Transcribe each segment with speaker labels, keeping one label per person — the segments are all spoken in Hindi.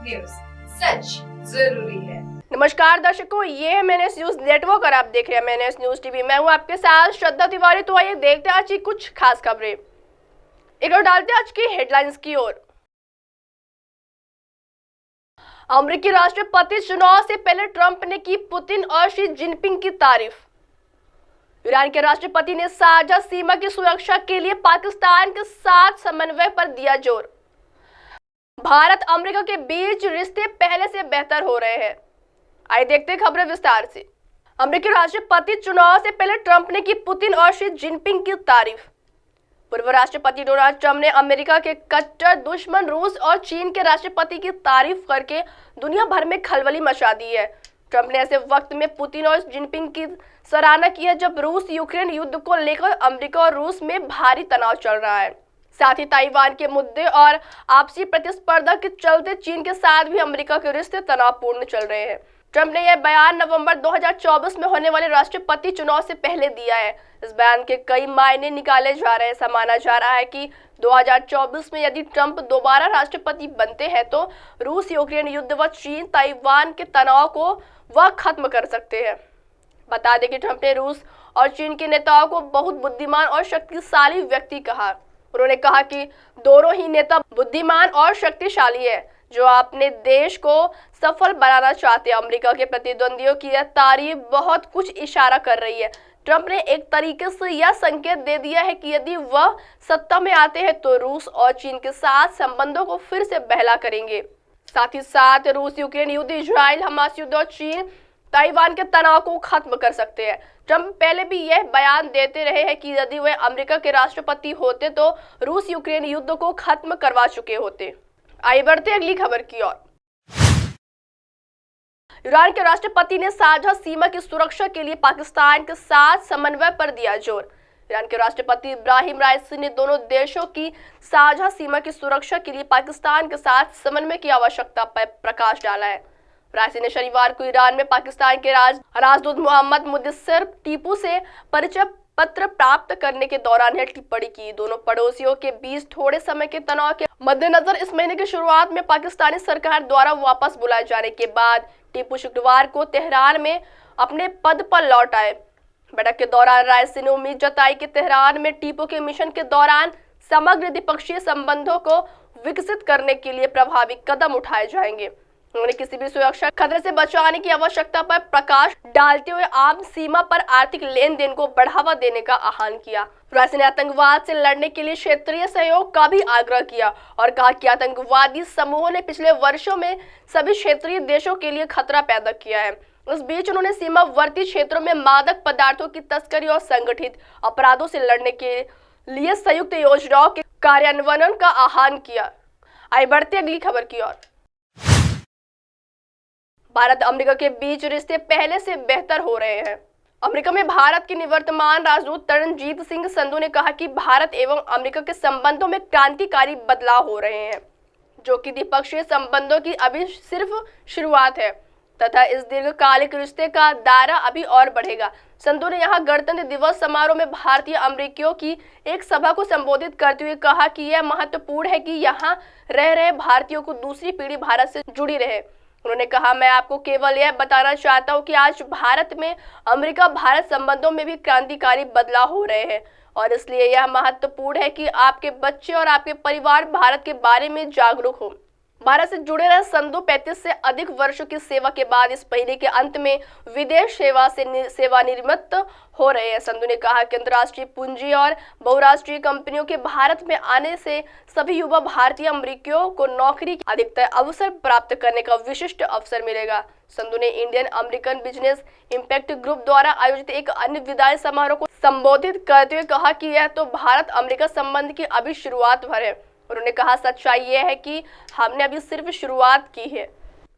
Speaker 1: न्यूज, सच जरूरी है।
Speaker 2: नमस्कार दर्शकों, ये है मैंने न्यूज नेटवर्क और आप देख रहे हैं मैंने न्यूज टीवी। मैं हूं आपके साथ श्रद्धा तिवारी। तो आइए देखते हैं आज की कुछ खास खबरें। एक और डालते हैं आज की हेडलाइंस की ओर। अमेरिकी राष्ट्रपति चुनाव से पहले ट्रंप ने की पुतिन और शी जिनपिंग की तारीफ। ईरान के राष्ट्रपति ने साझा सीमा की सुरक्षा के लिए पाकिस्तान के साथ समन्वय पर दिया जोर। भारत अमेरिका के बीच रिश्ते पहले से बेहतर हो रहे हैं। आइए देखते हैं खबरें विस्तार से। अमेरिकी राष्ट्रपति चुनाव से पहले ट्रंप ने की पुतिन और शी जिनपिंग की तारीफ। पूर्व राष्ट्रपति डोनाल्ड ट्रंप ने अमेरिका के कट्टर दुश्मन रूस और चीन के राष्ट्रपति की तारीफ करके दुनिया भर में खलबली मचा दी है। ट्रंप ने ऐसे वक्त में पुतिन और जिनपिंग की सराहना की है जब रूस यूक्रेन युद्ध को लेकर अमेरिका और रूस में भारी तनाव चल रहा है। साथ ही ताइवान के मुद्दे और आपसी प्रतिस्पर्धा के चलते चीन के साथ भी अमेरिका के रिश्ते तनावपूर्ण चल रहे हैं। ट्रंप ने यह बयान नवंबर 2024 में होने वाले राष्ट्रपति चुनाव से पहले दिया है। इस बयान के कई मायने निकाले जा रहे हैं। ऐसा माना जा रहा है कि 2024 में यदि ट्रंप दोबारा राष्ट्रपति बनते हैं तो रूस यूक्रेन युद्ध व चीन ताइवान के तनाव को वह खत्म कर सकते हैं। बता दें कि ट्रंप ने रूस और चीन के नेताओं को बहुत बुद्धिमान और शक्तिशाली व्यक्ति कहा। उन्होंने कहा कि दोनों ही नेता बुद्धिमान और शक्तिशाली है जो अपने देश को सफल बनाना चाहते हैं। अमेरिका के प्रतिद्वंदियों की यह तारीफ बहुत कुछ इशारा कर रही है। ट्रंप ने एक तरीके से यह संकेत दे दिया है कि यदि वह सत्ता में आते हैं तो रूस और चीन के साथ संबंधों को फिर से बहला करेंगे। साथ ही साथ रूस यूक्रेन युद्ध, इजराइल हमास युद्ध और चीन ताइवान के तनाव को खत्म कर सकते हैं। ट्रंप पहले भी यह बयान देते रहे हैं कि यदि वे अमेरिका के राष्ट्रपति होते तो रूस यूक्रेन युद्ध को खत्म करवा चुके होते। आइए बढ़ते अगली खबर की ओर। ईरान के राष्ट्रपति ने साझा सीमा की सुरक्षा के लिए पाकिस्तान के साथ समन्वय पर दिया जोर। ईरान के राष्ट्रपति इब्राहिम राइसी ने दोनों देशों की साझा सीमा की सुरक्षा के लिए पाकिस्तान के साथ समन्वय की आवश्यकता पर प्रकाश डाला है। राइसी ने शनिवार को ईरान में पाकिस्तान के राजदूत मोहम्मद मुदस्सिर टीपू से परिचय पत्र प्राप्त करने के दौरान यह टिप्पणी की। दोनों पड़ोसियों के बीच थोड़े समय के तनाव के मद्देनजर इस महीने की शुरुआत में पाकिस्तानी सरकार द्वारा वापस बुलाए जाने के बाद टीपू शुक्रवार को तेहरान में अपने पद पर लौट आए। बैठक के दौरान राइसी ने उम्मीद जताई कि तेहरान में टीपू के मिशन के दौरान समग्र द्विपक्षीय संबंधों को विकसित करने के लिए प्रभावी कदम उठाए जाएंगे। उन्होंने किसी भी सुरक्षा खतरे से बचाने की आवश्यकता पर प्रकाश डालते हुए आम सीमा पर आर्थिक लेन देन को बढ़ावा देने का आह्वान किया। राइसी ने आतंकवाद से लड़ने के लिए क्षेत्रीय सहयोग का भी आग्रह किया और कहा कि आतंकवादी समूहों ने पिछले वर्षों में सभी क्षेत्रीय देशों के लिए खतरा पैदा किया है। इस बीच उन्होंने सीमावर्ती क्षेत्रों में मादक पदार्थों की तस्करी और संगठित अपराधों से लड़ने के लिए संयुक्त योजनाओं के कार्यान्वयन का आह्वान किया। आइए बढ़ते अगली खबर की ओर। भारत अमेरिका के बीच रिश्ते पहले से बेहतर हो रहे हैं। अमेरिका में भारत के निवर्तमान राजदूत तरणजीत सिंह संधू ने कहा कि भारत एवं अमेरिका के संबंधों में क्रांतिकारी बदलाव हो रहे हैं जो कि द्विपक्षीय संबंधों की अभी सिर्फ शुरुआत है तथा इस दीर्घकालिक रिश्ते का दायरा अभी और बढ़ेगा। संधू ने यहाँ गणतंत्र दिवस समारोह में भारतीय अमेरिकियों की एक सभा को संबोधित करते हुए कहा कि यह महत्वपूर्ण है कि यहाँ रह रहे भारतीयों को दूसरी पीढ़ी भारत से जुड़ी रहे। उन्होंने कहा, मैं आपको केवल यह बताना चाहता हूं कि आज भारत में अमेरिका भारत संबंधों में भी क्रांतिकारी बदलाव हो रहे हैं और इसलिए यह महत्वपूर्ण है कि आपके बच्चे और आपके परिवार भारत के बारे में जागरूक हो। भारत से जुड़े रहे संधू 35 से अधिक वर्षों की सेवा के बाद इस महीने के अंत में विदेश सेवा से सेवानिवृत्त हो रहे हैं। संधू ने कहा कि अंतर्राष्ट्रीय पूंजी और बहुराष्ट्रीय कंपनियों के भारत में आने से सभी युवा भारतीय अमेरिकियों को नौकरी के अधिकतर अवसर प्राप्त करने का विशिष्ट अवसर मिलेगा। संधू ने Indian American business impact group द्वारा आयोजित एक अन्य विदाई समारोह को संबोधित करते हुए कहा कि यह तो भारत अमेरिका संबंध की अभी शुरुआत भर है। उन्होंने कहा, सच्चाई यह है कि हमने अभी सिर्फ शुरुआत की है।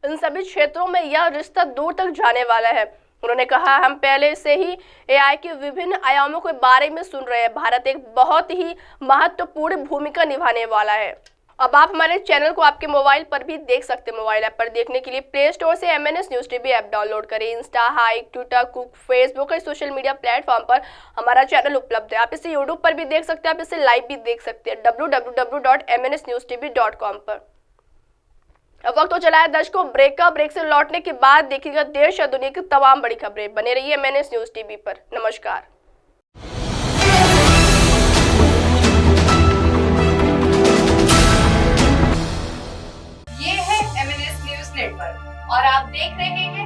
Speaker 2: इन सभी क्षेत्रों में यह रिश्ता दूर तक जाने वाला है। उन्होंने कहा, हम पहले से ही एआई के विभिन्न आयामों के बारे में सुन रहे हैं। भारत एक बहुत ही महत्वपूर्ण भूमिका निभाने वाला है। अब आप हमारे चैनल को आपके मोबाइल पर भी देख सकते हैं। मोबाइल ऐप पर देखने के लिए प्ले स्टोर से MNS news TV app download करें। इंस्टा, हाइक, ट्विटर, कुक, फेसबुक और सोशल मीडिया प्लेटफॉर्म पर हमारा चैनल उपलब्ध है। आप इसे यूट्यूब पर भी देख सकते हैं, आप इसे लाइव भी देख सकते हैं www.mnsnewstv.com पर। अब वक्त तो चला है दर्शकों ब्रेक का। ब्रेक से लौटने के बाद देखिएगा देश और दुनिया की तमाम बड़ी खबरें। बने रहिए MNS न्यूज टीवी पर। नमस्कार।
Speaker 1: ये है MNS न्यूज नेटवर्क और आप देख रहे हैं